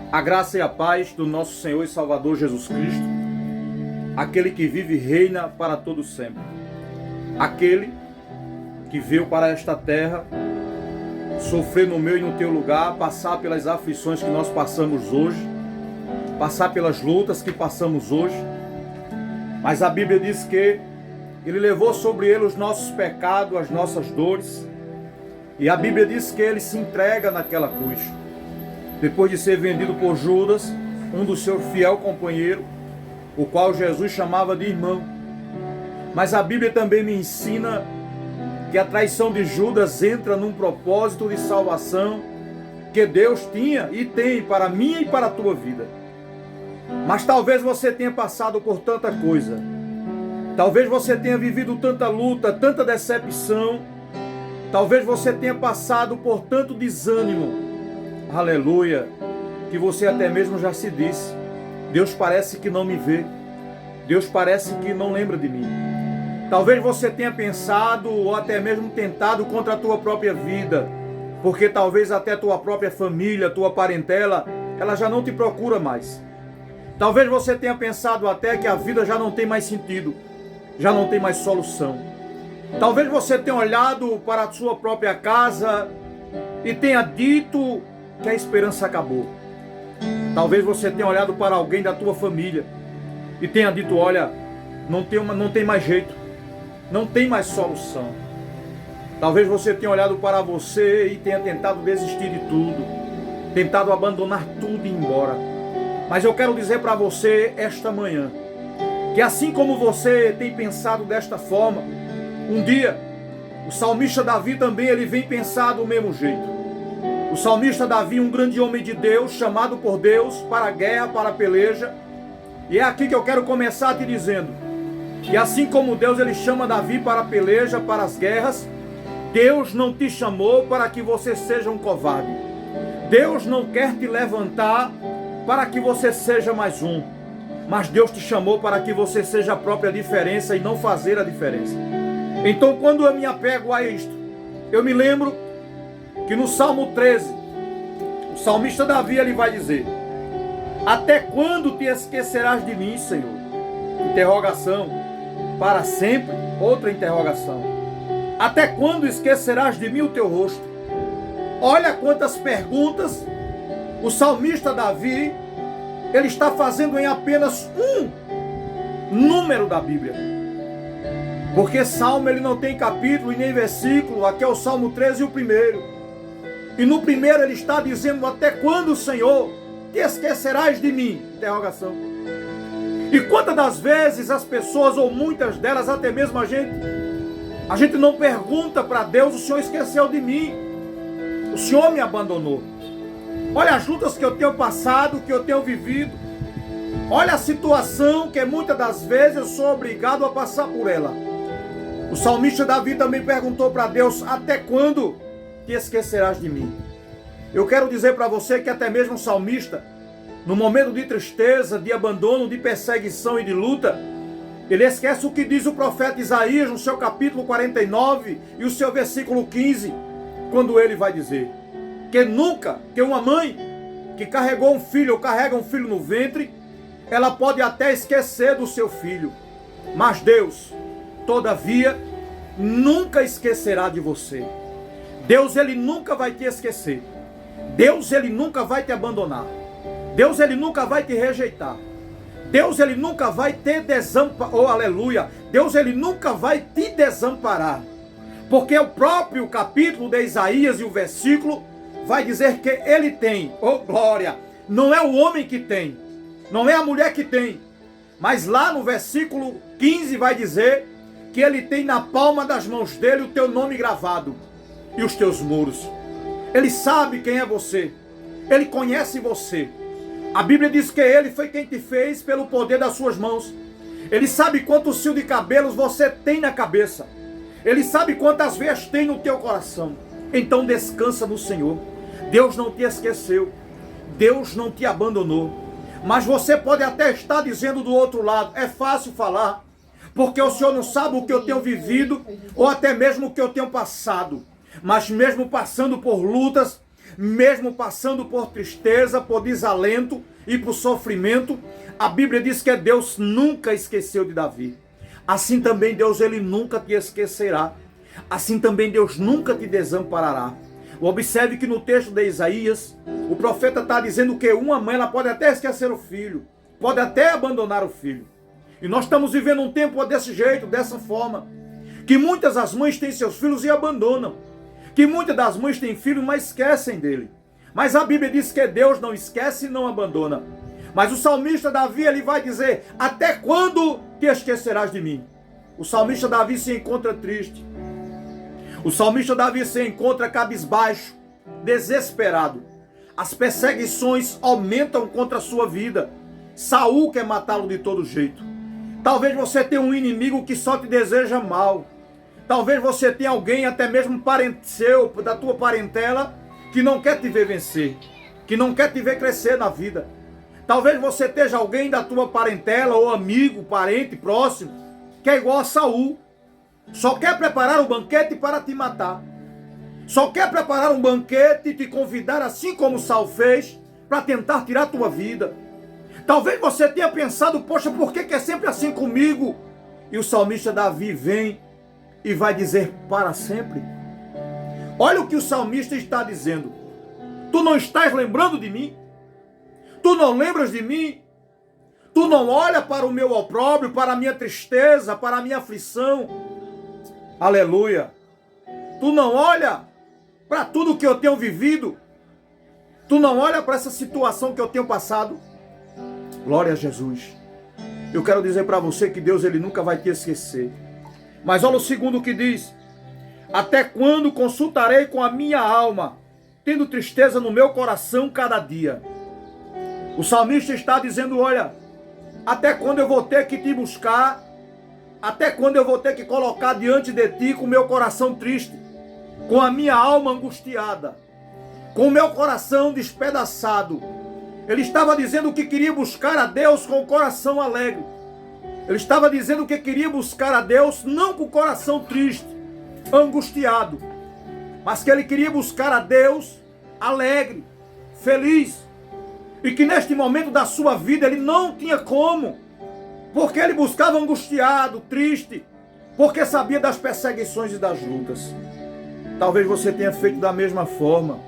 A graça e a paz do nosso Senhor e Salvador Jesus Cristo, aquele que vive e reina para todo sempre, aquele que veio para esta terra, sofrer no meu e no teu lugar, passar pelas aflições que nós passamos hoje, passar pelas lutas que passamos hoje, mas a Bíblia diz que Ele levou sobre Ele os nossos pecados, as nossas dores, e a Bíblia diz que Ele se entrega naquela cruz. Depois de ser vendido por Judas, um do seu fiel companheiro, o qual Jesus chamava de irmão. Mas a Bíblia também me ensina que a traição de Judas entra num propósito de salvação que Deus tinha e tem para mim e para a tua vida. Mas talvez você tenha passado por tanta coisa, talvez você tenha vivido tanta luta, tanta decepção, talvez você tenha passado por tanto desânimo, aleluia, que você até mesmo já se disse: Deus parece que não me vê, Deus parece que não lembra de mim. Talvez você tenha pensado ou até mesmo tentado contra a tua própria vida, porque talvez até a tua própria família, tua parentela, ela já não te procura mais. Talvez você tenha pensado até que a vida já não tem mais sentido, já não tem mais solução. Talvez você tenha olhado para a sua própria casa e tenha dito que a esperança acabou. Talvez você tenha olhado para alguém da tua família e tenha dito: olha, não tem mais jeito, não tem mais solução. Talvez você tenha olhado para você e tenha tentado desistir de tudo, tentado abandonar tudo e ir embora. Mas eu quero dizer para você esta manhã, que assim como você tem pensado desta forma, um dia o salmista Davi também ele vem pensar do mesmo jeito. O salmista Davi, um grande homem de Deus, chamado por Deus para a guerra, para a peleja. E é aqui que eu quero começar te dizendo que assim como Deus ele chama Davi para a peleja, para as guerras, Deus não te chamou para que você seja um covarde. Deus não quer te levantar para que você seja mais um. Mas Deus te chamou para que você seja a própria diferença e não fazer a diferença. Então, quando eu me apego a isto, eu me lembro que no Salmo 13, o salmista Davi ele vai dizer: até quando te esquecerás de mim, Senhor? Interrogação. Para sempre? Outra interrogação. Até quando esquecerás de mim o teu rosto? Olha quantas perguntas o salmista Davi ele está fazendo em apenas um número da Bíblia. Porque Salmo ele não tem capítulo e nem versículo. Aqui é o Salmo 13 o primeiro. E no primeiro ele está dizendo: até quando, Senhor, te esquecerás de mim? Interrogação. E quantas das vezes as pessoas, ou muitas delas, até mesmo a gente não pergunta para Deus: o Senhor esqueceu de mim, o Senhor me abandonou. Olha as lutas que eu tenho passado, que eu tenho vivido. Olha a situação que muitas das vezes eu sou obrigado a passar por ela. O salmista Davi também perguntou para Deus: até quando te esquecerás de mim? Eu quero dizer para você que até mesmo o salmista, no momento de tristeza, de abandono, de perseguição e de luta, ele esquece o que diz o profeta Isaías no seu capítulo 49 e o seu versículo 15, quando ele vai dizer que nunca, que uma mãe que carregou um filho ou carrega um filho no ventre, ela pode até esquecer do seu filho, mas Deus, todavia, nunca esquecerá de você. Deus ele nunca vai te esquecer. Deus ele nunca vai te abandonar. Deus ele nunca vai te rejeitar. Deus ele nunca vai te desamparar. Oh, aleluia. Deus ele nunca vai te desamparar. Porque o próprio capítulo de Isaías e o versículo vai dizer que ele tem, oh glória, não é o homem que tem, não é a mulher que tem, mas lá no versículo 15 vai dizer que ele tem na palma das mãos dele o teu nome gravado e os teus muros. Ele sabe quem é você, ele conhece você. A Bíblia diz que ele foi quem te fez pelo poder das suas mãos. Ele sabe quantos fios de cabelos você tem na cabeça. Ele sabe quantas veias tem no teu coração. Então descansa no Senhor. Deus não te esqueceu. Deus não te abandonou. Mas você pode até estar dizendo do outro lado: é fácil falar, porque o Senhor não sabe o que eu tenho vivido, ou até mesmo o que eu tenho passado. Mas mesmo passando por lutas, mesmo passando por tristeza, por desalento e por sofrimento, a Bíblia diz que Deus nunca esqueceu de Davi. Assim também Deus, ele nunca te esquecerá. Assim também Deus nunca te desamparará. Observe que no texto de Isaías, o profeta está dizendo que uma mãe, ela pode até esquecer o filho, pode até abandonar o filho. E nós estamos vivendo um tempo desse jeito, dessa forma, que muitas das mães têm seus filhos e abandonam, que muitas das mães têm filhos, mas esquecem dele. Mas a Bíblia diz que Deus não esquece e não abandona. Mas o salmista Davi, ele vai dizer: até quando te esquecerás de mim? O salmista Davi se encontra triste. O salmista Davi se encontra cabisbaixo, desesperado. As perseguições aumentam contra a sua vida. Saul quer matá-lo de todo jeito. Talvez você tenha um inimigo que só te deseja mal. Talvez você tenha alguém, até mesmo parente seu, da tua parentela, que não quer te ver vencer, que não quer te ver crescer na vida. Talvez você esteja alguém da tua parentela, ou amigo, parente, próximo, que é igual a Saul. Só quer preparar o banquete para te matar. Só quer preparar um banquete e te convidar, assim como Saul fez, para tentar tirar a tua vida. Talvez você tenha pensado: poxa, por que é sempre assim comigo? E o salmista Davi vem e vai dizer: para sempre. Olha o que o salmista está dizendo: tu não estás lembrando de mim? Tu não lembras de mim? Tu não olha para o meu opróbrio, para a minha tristeza, para a minha aflição? Aleluia! Tu não olha para tudo que eu tenho vivido? Tu não olha para essa situação que eu tenho passado? Glória a Jesus. Eu quero dizer para você que Deus, ele nunca vai te esquecer. Mas olha o segundo que diz: até quando consultarei com a minha alma, tendo tristeza no meu coração cada dia? O salmista está dizendo: olha, até quando eu vou ter que te buscar? Até quando eu vou ter que colocar diante de ti com o meu coração triste, com a minha alma angustiada, com o meu coração despedaçado? Ele estava dizendo que queria buscar a Deus com o coração alegre. Ele estava dizendo que queria buscar a Deus não com o coração triste, angustiado, mas que ele queria buscar a Deus alegre, feliz. E que neste momento da sua vida ele não tinha como, porque ele buscava angustiado, triste, porque sabia das perseguições e das lutas. Talvez você tenha feito da mesma forma.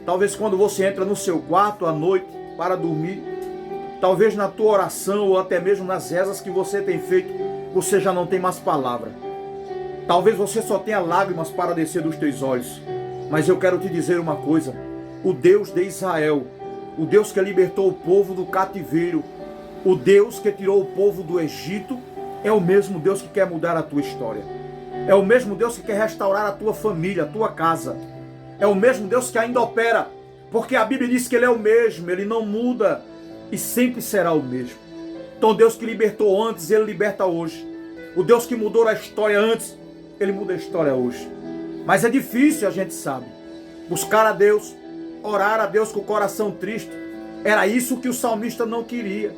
Talvez quando você entra no seu quarto à noite para dormir, talvez na tua oração ou até mesmo nas rezas que você tem feito, você já não tem mais palavra. Talvez você só tenha lágrimas para descer dos teus olhos. Mas eu quero te dizer uma coisa: o Deus de Israel, o Deus que libertou o povo do cativeiro, o Deus que tirou o povo do Egito, é o mesmo Deus que quer mudar a tua história. É o mesmo Deus que quer restaurar a tua família, a tua casa. É o mesmo Deus que ainda opera, porque a Bíblia diz que Ele é o mesmo, Ele não muda e sempre será o mesmo. Então Deus que libertou antes, Ele liberta hoje. O Deus que mudou a história antes, Ele muda a história hoje. Mas é difícil, a gente sabe, buscar a Deus, orar a Deus com o coração triste. Era isso que o salmista não queria.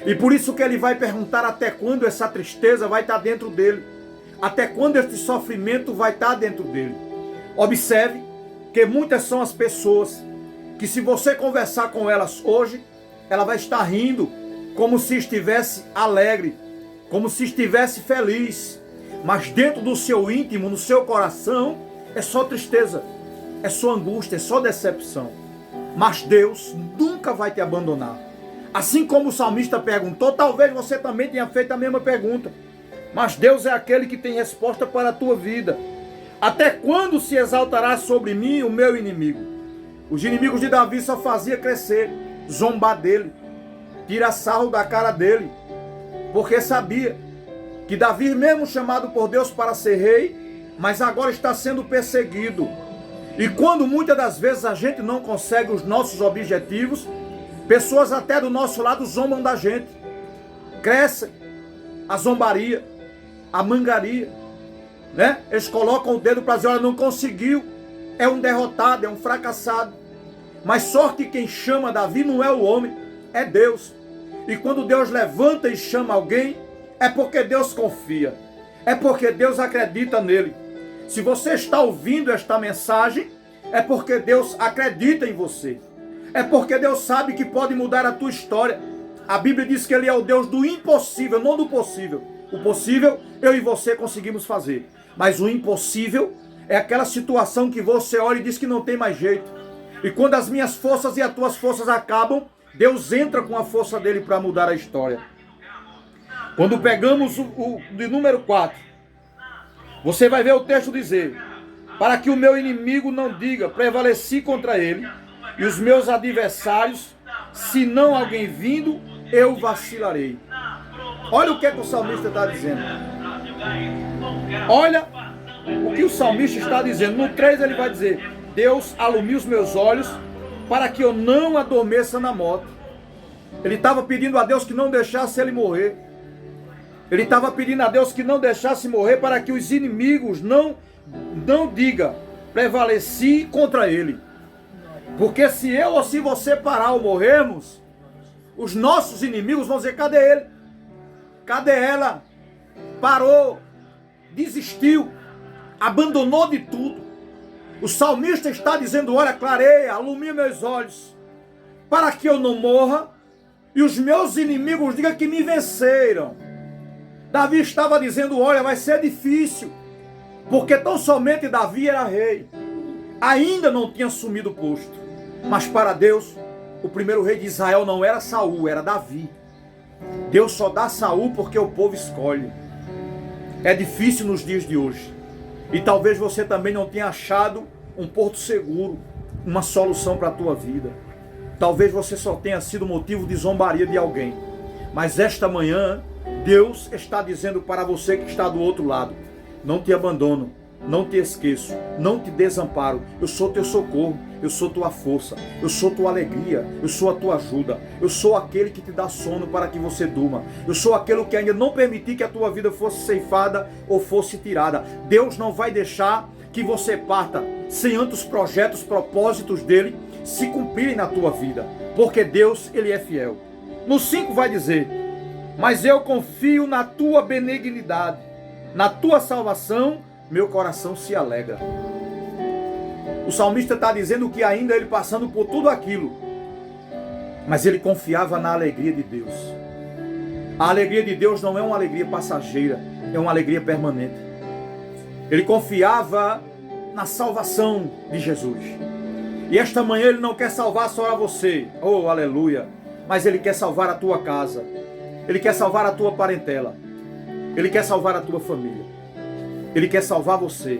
E por isso que ele vai perguntar até quando essa tristeza vai estar dentro dele. Até quando este sofrimento vai estar dentro dele. Observe que muitas são as pessoas que, se você conversar com elas hoje, ela vai estar rindo, como se estivesse alegre, como se estivesse feliz. Mas dentro do seu íntimo, no seu coração, é só tristeza, é só angústia, é só decepção. Mas Deus nunca vai te abandonar. Assim como o salmista perguntou, talvez você também tenha feito a mesma pergunta. Mas Deus é aquele que tem resposta para a tua vida. Até quando se exaltará sobre mim o meu inimigo? Os inimigos de Davi só faziam crescer, zombar dele, tirar sarro da cara dele, porque sabia que Davi, mesmo chamado por Deus para ser rei, mas agora está sendo perseguido. E quando muitas das vezes a gente não consegue os nossos objetivos, pessoas até do nosso lado zombam da gente. Cresce a zombaria, a mangaria, né? Eles colocam o dedo para dizer: olha, não conseguiu, é um derrotado, é um fracassado. Mas sorte quem chama Davi não é o homem, é Deus. E quando Deus levanta e chama alguém, é porque Deus confia, é porque Deus acredita nele. Se você está ouvindo esta mensagem, É porque Deus acredita em você. É porque Deus sabe que pode mudar a tua história. A Bíblia diz que Ele é o Deus do impossível, não do possível. O possível, eu e você conseguimos fazer. Mas o impossível é aquela situação que você olha e diz que não tem mais jeito. E quando as minhas forças e as tuas forças acabam, Deus entra com a força dele para mudar a história. Quando pegamos o de número 4, você vai ver o texto dizer: para que o meu inimigo não diga, prevaleci contra ele, e os meus adversários, se não alguém vindo, eu vacilarei. Olha o que é que o salmista está dizendo. Olha o que o salmista está dizendo. No 3 ele vai dizer: Deus alumia os meus olhos para que eu não adormeça na morte. Ele estava pedindo a Deus que não deixasse ele morrer. Ele estava pedindo a Deus que não deixasse morrer para que os inimigos não diga, prevaleci contra ele. Porque se eu ou se você parar ou morrermos, os nossos inimigos vão dizer: cadê ele? Cadê ela? Parou, desistiu, abandonou de tudo. O salmista está dizendo: olha, clareia, alumia meus olhos, para que eu não morra e os meus inimigos digam que me venceram. Davi estava dizendo: olha, vai ser difícil, porque tão somente Davi era rei, ainda não tinha assumido o posto. Mas para Deus, o primeiro rei de Israel não era Saul, era Davi. Deus só dá Saul porque o povo escolhe. É difícil nos dias de hoje. E talvez você também não tenha achado um porto seguro, uma solução para a tua vida. Talvez você só tenha sido motivo de zombaria de alguém. Mas esta manhã, Deus está dizendo para você que está do outro lado: não te abandono, não te esqueço, não te desamparo. Eu sou teu socorro, eu sou tua força, eu sou tua alegria, eu sou a tua ajuda. Eu sou aquele que te dá sono para que você durma. Eu sou aquele que ainda não permitiu que a tua vida fosse ceifada ou fosse tirada. Deus não vai deixar que você parta sem antes os projetos, propósitos dele se cumprirem na tua vida. Porque Deus, ele é fiel. No 5 vai dizer: mas eu confio na tua benignidade, na tua salvação, meu coração se alegra. O salmista está dizendo que ainda ele passando por tudo aquilo, mas ele confiava na alegria de Deus. A alegria de Deus não é uma alegria passageira, é uma alegria permanente. Ele confiava na salvação de Jesus. E esta manhã ele não quer salvar só você, oh aleluia, mas ele quer salvar a tua casa. Ele quer salvar a tua parentela. Ele quer salvar a tua família. Ele quer salvar você.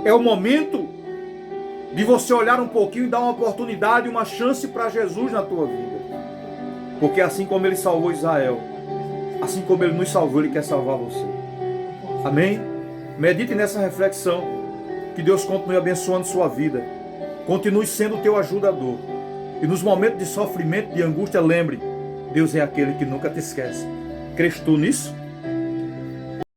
É o momento de você olhar um pouquinho e dar uma oportunidade, uma chance para Jesus na tua vida. Porque assim como ele salvou Israel, assim como ele nos salvou, ele quer salvar você. Amém? Medite nessa reflexão. Que Deus continue abençoando sua vida. Continue sendo o teu ajudador. E nos momentos de sofrimento, de angústia, lembre: Deus é aquele que nunca te esquece. Crês tu nisso?